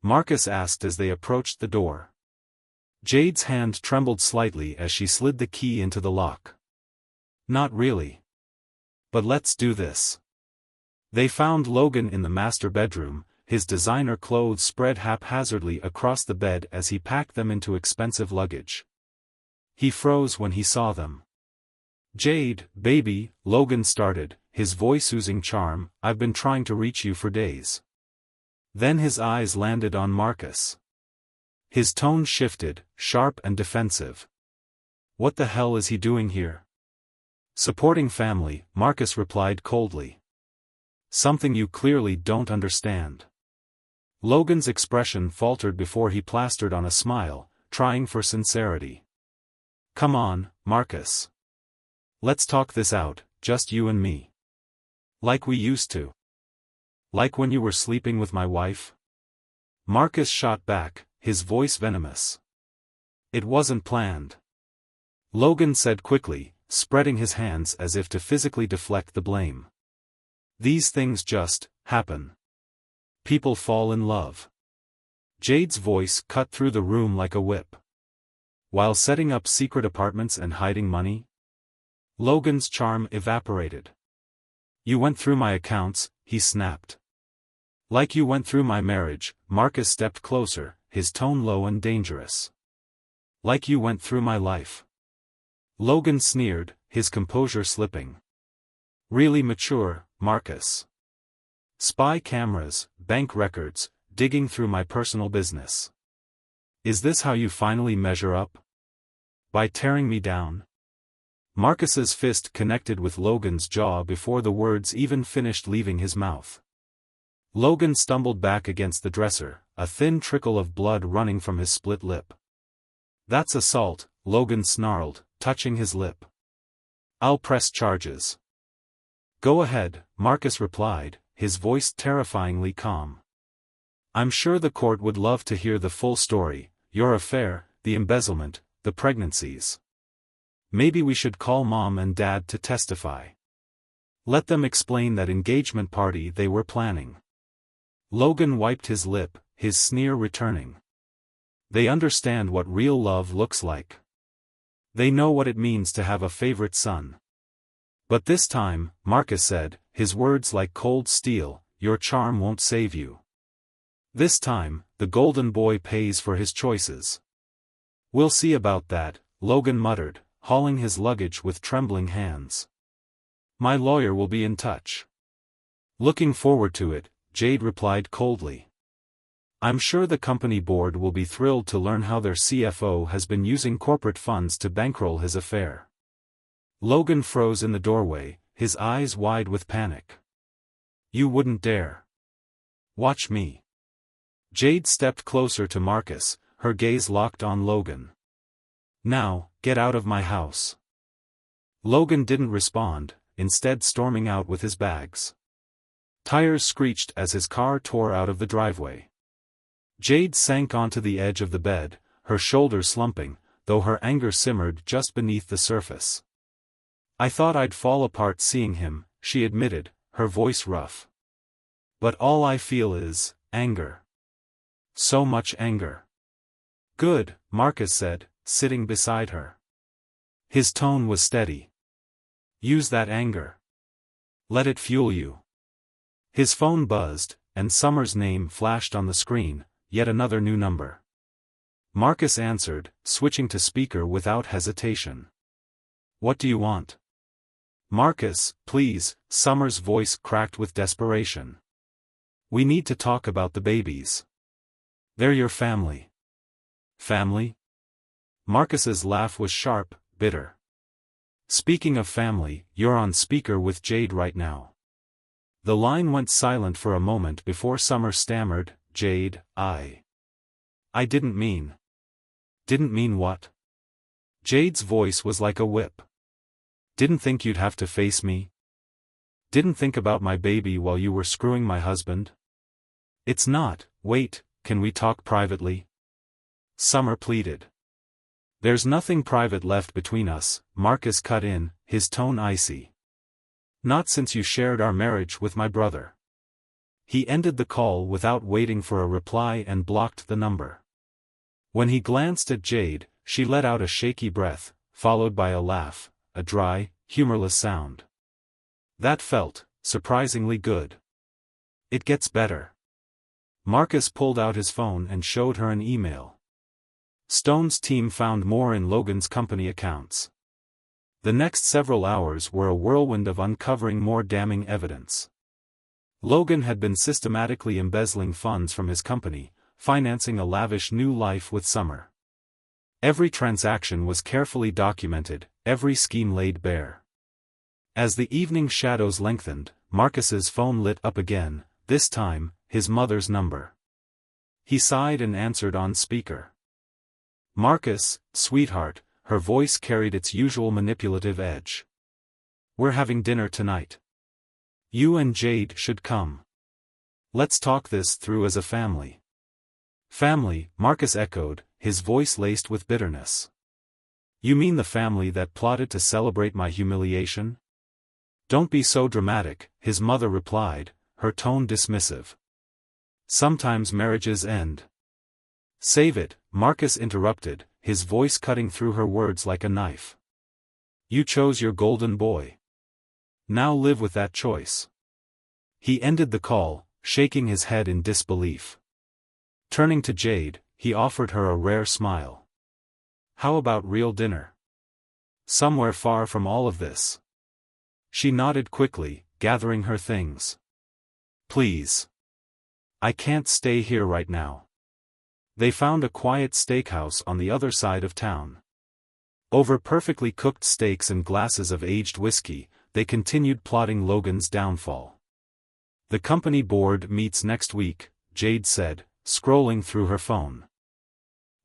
A: Marcus asked as they approached the door. Jade's hand trembled slightly as she slid the key into the lock. Not really. But let's do this. They found Logan in the master bedroom, his designer clothes spread haphazardly across the bed as he packed them into expensive luggage. He froze when he saw them. Jade, baby, Logan started, his voice oozing charm, I've been trying to reach you for days. Then his eyes landed on Marcus. His tone shifted, sharp and defensive. What the hell is he doing here? Supporting family, Marcus replied coldly. Something you clearly don't understand. Logan's expression faltered before he plastered on a smile, trying for sincerity. Come on, Marcus. Let's talk this out, just you and me. Like we used to. Like when you were sleeping with my wife? Marcus shot back, his voice venomous. It wasn't planned. Logan said quickly, spreading his hands as if to physically deflect the blame. These things just happen. People fall in love. Jade's voice cut through the room like a whip. While setting up secret apartments and hiding money? Logan's charm evaporated. You went through my accounts, he snapped. Like you went through my marriage, Marcus stepped closer, his tone low and dangerous. Like you went through my life. Logan sneered, his composure slipping. Really mature, Marcus. Spy cameras, bank records, digging through my personal business. Is this how you finally measure up? By tearing me down? Marcus's fist connected with Logan's jaw before the words even finished leaving his mouth. Logan stumbled back against the dresser, a thin trickle of blood running from his split lip. That's assault, Logan snarled, touching his lip. I'll press charges. Go ahead, Marcus replied, his voice terrifyingly calm. I'm sure the court would love to hear the full story, your affair, the embezzlement, the pregnancies. Maybe we should call Mom and Dad to testify. Let them explain that engagement party they were planning. Logan wiped his lip, his sneer returning. They understand what real love looks like. They know what it means to have a favorite son. But this time, Marcus said, his words like cold steel, your charm won't save you. This time, the golden boy pays for his choices. We'll see about that, Logan muttered, hauling his luggage with trembling hands. My lawyer will be in touch. Looking forward to it, Jade replied coldly. I'm sure the company board will be thrilled to learn how their CFO has been using corporate funds to bankroll his affair. Logan froze in the doorway, his eyes wide with panic. You wouldn't dare. Watch me. Jade stepped closer to Marcus, her gaze locked on Logan. Now, get out of my house. Logan didn't respond, instead storming out with his bags. Tires screeched as his car tore out of the driveway. Jade sank onto the edge of the bed, her shoulders slumping, though her anger simmered just beneath the surface. I thought I'd fall apart seeing him, she admitted, her voice rough. But all I feel is anger. So much anger. Good, Marcus said, sitting beside her. His tone was steady. Use that anger. Let it fuel you. His phone buzzed, and Summer's name flashed on the screen, yet another new number. Marcus answered, switching to speaker without hesitation. What do you want? Marcus, please, Summer's voice cracked with desperation. We need to talk about the babies. They're your family. Family? Marcus's laugh was sharp, bitter. Speaking of family, you're on speaker with Jade right now. The line went silent for a moment before Summer stammered, Jade, I didn't mean. Didn't mean what? Jade's voice was like a whip. Didn't think you'd have to face me? Didn't think about my baby while you were screwing my husband? It's not, wait, can we talk privately? Summer pleaded. There's nothing private left between us, Marcus cut in, his tone icy. Not since you shared our marriage with my brother. He ended the call without waiting for a reply and blocked the number. When he glanced at Jade, she let out a shaky breath, followed by a laugh, a dry, humorless sound. That felt surprisingly good. It gets better. Marcus pulled out his phone and showed her an email. Stone's team found more in Logan's company accounts. The next several hours were a whirlwind of uncovering more damning evidence. Logan had been systematically embezzling funds from his company, financing a lavish new life with Summer. Every transaction was carefully documented, every scheme laid bare. As the evening shadows lengthened, Marcus's phone lit up again, this time, his mother's number. He sighed and answered on speaker. Marcus, sweetheart, her voice carried its usual manipulative edge. We're having dinner tonight. You and Jade should come. Let's talk this through as a family. Family, Marcus echoed, his voice laced with bitterness. You mean the family that plotted to celebrate my humiliation? Don't be so dramatic, his mother replied, her tone dismissive. Sometimes marriages end. Save it, Marcus interrupted, his voice cutting through her words like a knife. You chose your golden boy. Now live with that choice. He ended the call, shaking his head in disbelief. Turning to Jade, he offered her a rare smile. How about real dinner? Somewhere far from all of this. She nodded quickly, gathering her things. Please. I can't stay here right now. They found a quiet steakhouse on the other side of town. Over perfectly cooked steaks and glasses of aged whiskey, they continued plotting Logan's downfall. The company board meets next week, Jade said, scrolling through her phone.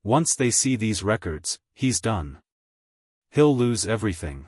A: Once they see these records, he's done. He'll lose everything.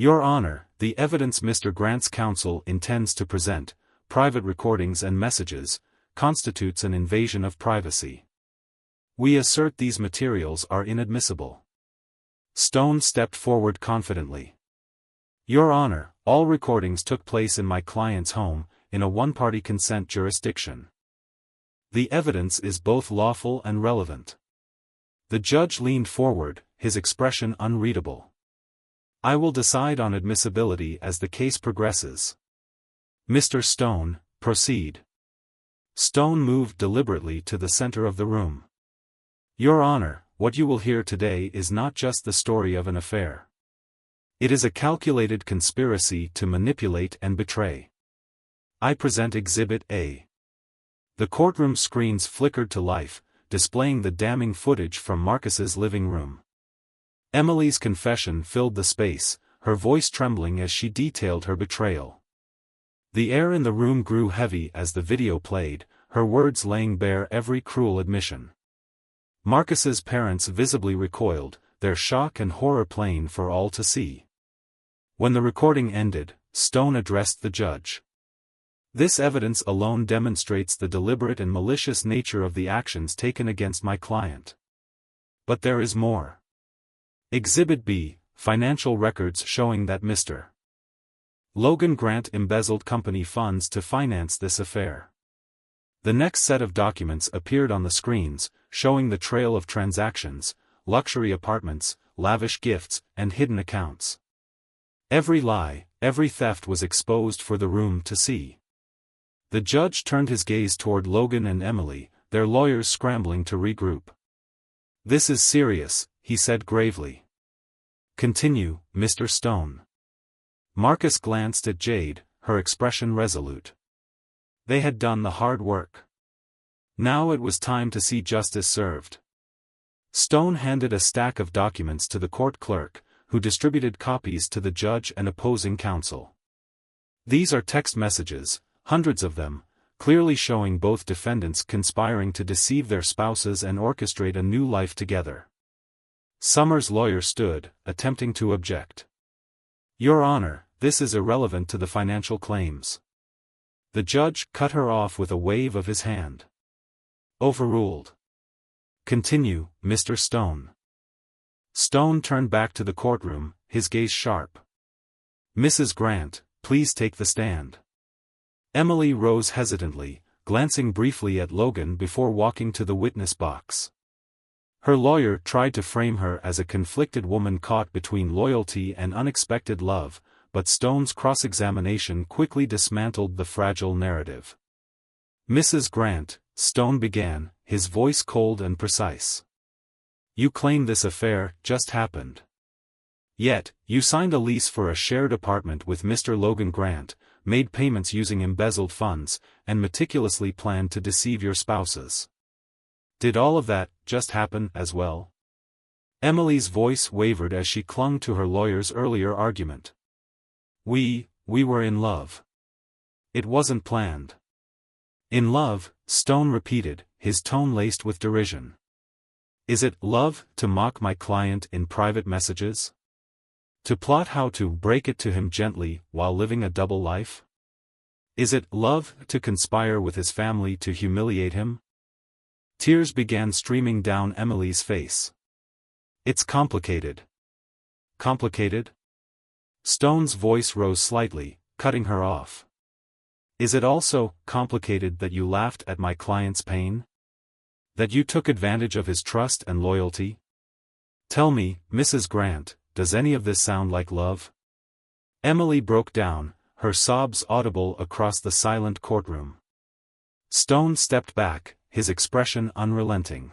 A: Your Honor, the evidence Mr. Grant's counsel intends to present, private recordings and messages, constitutes an invasion of privacy. We assert these materials are inadmissible. Stone stepped forward confidently. Your Honor, all recordings took place in my client's home, in a one-party consent jurisdiction. The evidence is both lawful and relevant. The judge leaned forward, his expression unreadable. I will decide on admissibility as the case progresses. Mr. Stone, proceed. Stone moved deliberately to the center of the room. Your Honor, what you will hear today is not just the story of an affair. It is a calculated conspiracy to manipulate and betray. I present Exhibit A. The courtroom screens flickered to life, displaying the damning footage from Marcus's living room. Emily's confession filled the space, her voice trembling as she detailed her betrayal. The air in the room grew heavy as the video played, her words laying bare every cruel admission. Marcus's parents visibly recoiled, their shock and horror plain for all to see. When the recording ended, Stone addressed the judge. This evidence alone demonstrates the deliberate and malicious nature of the actions taken against my client. But there is more. Exhibit B, financial records showing that Mr. Logan Grant embezzled company funds to finance this affair. The next set of documents appeared on the screens, showing the trail of transactions, luxury apartments, lavish gifts, and hidden accounts. Every lie, every theft was exposed for the room to see. The judge turned his gaze toward Logan and Emily, their lawyers scrambling to regroup. This is serious, he said gravely. Continue, Mr. Stone. Marcus glanced at Jade, her expression resolute. They had done the hard work. Now it was time to see justice served. Stone handed a stack of documents to the court clerk, who distributed copies to the judge and opposing counsel. These are text messages, hundreds of them, clearly showing both defendants conspiring to deceive their spouses and orchestrate a new life together. Summers' lawyer stood, attempting to object. Your Honor, this is irrelevant to the financial claims. The judge cut her off with a wave of his hand. Overruled. Continue, Mr. Stone. Stone turned back to the courtroom, his gaze sharp. Mrs. Grant, please take the stand. Emily rose hesitantly, glancing briefly at Logan before walking to the witness box. Her lawyer tried to frame her as a conflicted woman caught between loyalty and unexpected love, but Stone's cross-examination quickly dismantled the fragile narrative. Mrs. Grant, Stone began, his voice cold and precise. You claim this affair just happened. Yet, you signed a lease for a shared apartment with Mr. Logan Grant, made payments using embezzled funds, and meticulously planned to deceive your spouses. Did all of that just happen as well? Emily's voice wavered as she clung to her lawyer's earlier argument. We were in love. It wasn't planned. In love, Stone repeated, his tone laced with derision. Is it love to mock my client in private messages? To plot how to break it to him gently while living a double life? Is it love to conspire with his family to humiliate him? Tears began streaming down Emily's face. It's complicated. Complicated? Stone's voice rose slightly, cutting her off. Is it also complicated that you laughed at my client's pain? That you took advantage of his trust and loyalty? Tell me, Mrs. Grant, does any of this sound like love? Emily broke down, her sobs audible across the silent courtroom. Stone stepped back, his expression unrelenting.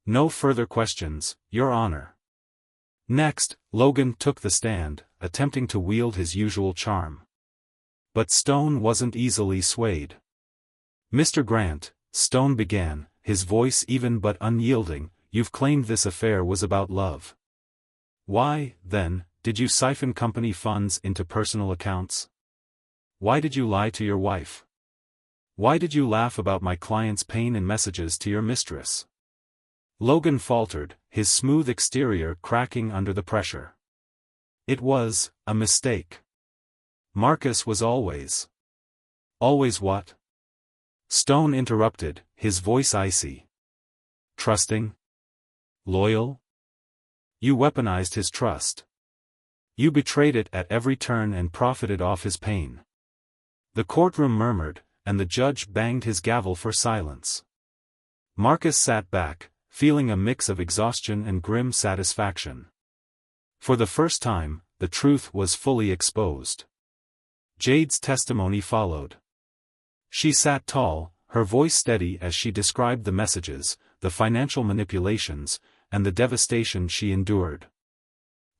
A: No further questions, Your Honor. Next, Logan took the stand, attempting to wield his usual charm. But Stone wasn't easily swayed. Mr. Grant, Stone began, his voice even but unyielding, you've claimed this affair was about love. Why, then, did you siphon company funds into personal accounts? Why did you lie to your wife? Why did you laugh about my client's pain in messages to your mistress? Logan faltered, his smooth exterior cracking under the pressure. It was a mistake. Marcus was always. Always what? Stone interrupted, his voice icy. Trusting? Loyal? You weaponized his trust. You betrayed it at every turn and profited off his pain. The courtroom murmured, and the judge banged his gavel for silence. Marcus sat back, feeling a mix of exhaustion and grim satisfaction. For the first time, the truth was fully exposed. Jade's testimony followed. She sat tall, her voice steady as she described the messages, the financial manipulations, and the devastation she endured.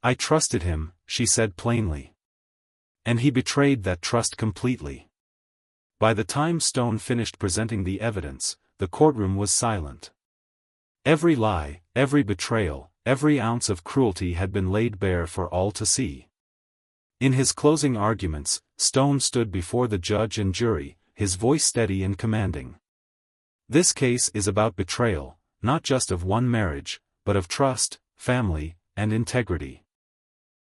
A: I trusted him, she said plainly. And he betrayed that trust completely. By the time Stone finished presenting the evidence, the courtroom was silent. Every lie, every betrayal, every ounce of cruelty had been laid bare for all to see. In his closing arguments, Stone stood before the judge and jury, his voice steady and commanding. This case is about betrayal, not just of one marriage, but of trust, family, and integrity.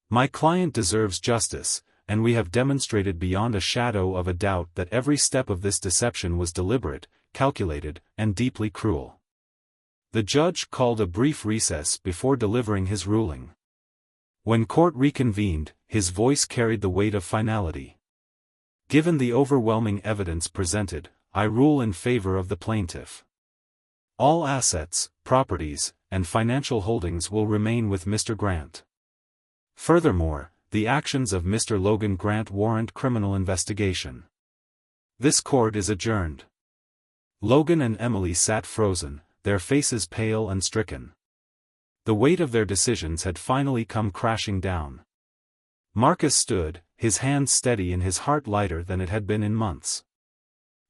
A: My client deserves justice, and we have demonstrated beyond a shadow of a doubt that every step of this deception was deliberate, calculated, and deeply cruel. The judge called a brief recess before delivering his ruling. When court reconvened, his voice carried the weight of finality. Given the overwhelming evidence presented, I rule in favor of the plaintiff. All assets, properties, and financial holdings will remain with Mr. Grant. Furthermore, the actions of Mr. Logan Grant warrant criminal investigation. This court is adjourned. Logan and Emily sat frozen, their faces pale and stricken. The weight of their decisions had finally come crashing down. Marcus stood, his hands steady and his heart lighter than it had been in months.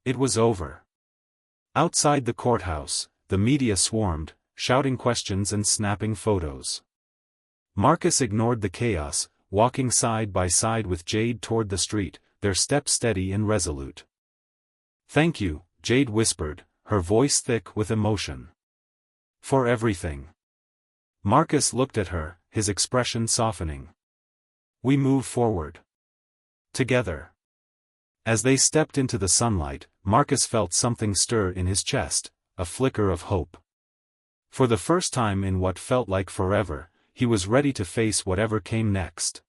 A: It was over. Outside the courthouse, the media swarmed, shouting questions and snapping photos. Marcus ignored the chaos, walking side by side with Jade toward the street, their steps steady and resolute. "Thank you," Jade whispered, her voice thick with emotion. "For everything." Marcus looked at her, his expression softening. "We move forward. Together." As they stepped into the sunlight, Marcus felt something stir in his chest, a flicker of hope. For the first time in what felt like forever, he was ready to face whatever came next.